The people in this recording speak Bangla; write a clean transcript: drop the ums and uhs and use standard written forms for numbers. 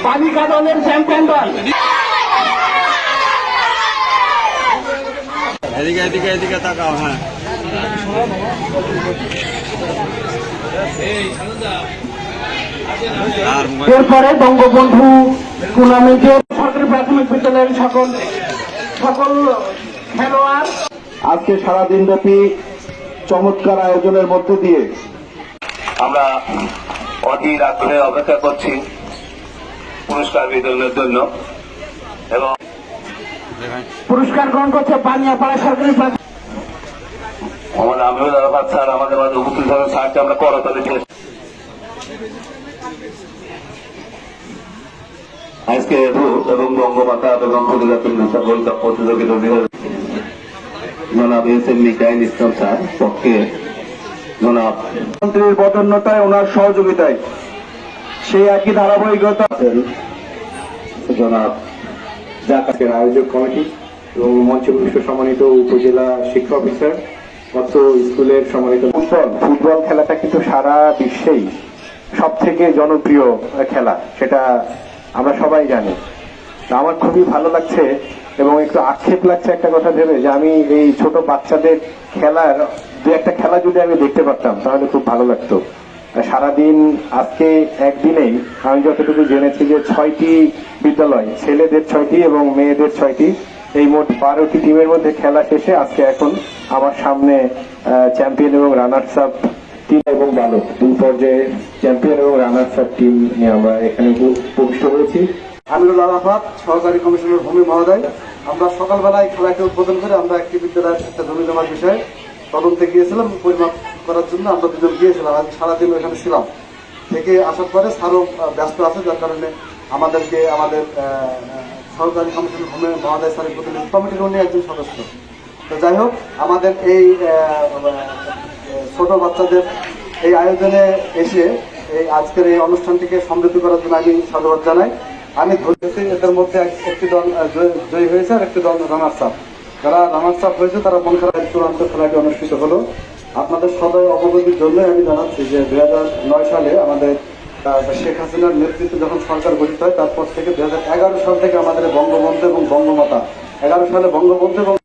বালিকা দলের চ্যাম্পিয়ন দল। এদিকে এদিকে এদিকে তাকাও। হ্যাঁ, এরপরে বঙ্গবন্ধু টুর্নামেন্টের সরকারি প্রাথমিক বিদ্যালয়ের সকল খেলোয়াড় আজকে সারাদিন ব্যাপী চমৎকার আয়োজনের মধ্য দিয়ে আমরা অধীর আগ্রহে অপেক্ষা করছি পুরস্কার বিতরণের জন্য। এবং পুরস্কার গ্রহণ করছে বানিয়াপাড়া সরকারি আমাদের আমিরুল আরাফাত স্যার আমাদের মাঝে উপস্থিত হবেন। স্যারকে আমরা করতালি দিয়ে আজকে এবং বঙ্গমাতা এবং প্রতিজাতির নেতা গোল্ড কাপ প্রতিযোগিতার জনাব এস এম মিকাইল ইসলাম স্যার পক্ষে জনাব মন্ত্রীর বদন্যতায় ওনার সহযোগিতায় সেই একই ধারাবাহিকতা জনাব জাকাতের আয়োজক কমিটি এবং মঞ্চ পুরস্কার সম্মানিত উপজেলা শিক্ষা অফিসার অত স্কুলের সম্মানিত ফুটবল খেলাটা কিন্তু সারা বিশ্বেই সব থেকে জনপ্রিয় খেলা, সেটা আমরা সবাই জানি। আমার খুবই ভালো লাগছে এবং একটু আক্ষেপ লাগছে একটা কথা ভেবে যে আমি এই ছোট বাচ্চাদের খেলার দু একটা খেলা যদি আমি দেখতে পারতাম তাহলে খুব ভালো লাগতো। সারাদিন আজকে একদিনেই আমি যতটুকু জেনেছি যে 6টি বিদ্যালয়, ছেলেদের 6টি এবং মেয়েদের 6টি, এই মোট 12টি টিমের মধ্যে খেলা শেষে আজকে এখন আমার সামনে চ্যাম্পিয়ন এবং রানার্স আপ টিম এবং ভালো দুই পর্যায়ে চ্যাম্পিয়ন এবং রানার্স আপ টিম নিয়ে আমরা এখানে উপবিষ্ট হয়েছি। আমিরুল আরাফাত সহকারী কমিশনার ভূমি মহোদয়, আমরা সকালবেলায় খেলাকে উদ্বোধন করে আমরা একটি বিদ্যালয়ের একটা জমি জমার বিষয়ে তদন্তে গিয়েছিলাম, পরিমাপ করার জন্য আমরা দুজন গিয়েছিলাম। আজ সারাদিন ওইখানে ছিলাম। থেকে আসার পরে স্যারও ব্যস্ত আছে, যার কারণে আমাদেরকে আমাদের সহকারী কমিশনার ভূমি মহোদয় স্যারের প্রতিনিধি কমিটির উনি একজন সদস্য। তো যাই হোক, আমাদের এই ছোট বাচ্চাদের এই আয়োজনে এসে এই আজকের এই অনুষ্ঠানটিকে সমৃদ্ধ করার জন্য আমি সাধুবাদ জানাই। আমি ধরেছি এদের মধ্যে একটি দল জয়ী হয়েছে আর একটি দল রানার্স আপ। যারা রানার্স আপ হয়েছে তারা মন খেলায় চূড়ান্ত খেলাটি অনুষ্ঠিত হলো। আপনাদের সবাই অবগতির জন্য আমি জানাচ্ছি যে 2009 সালে আমাদের শেখ হাসিনার নেতৃত্বে যখন সরকার গঠিত হয়, তারপর থেকে 2011 সাল থেকে আমাদের বঙ্গবন্ধু এবং বঙ্গমাতা, 11 সালে বঙ্গবন্ধু এবং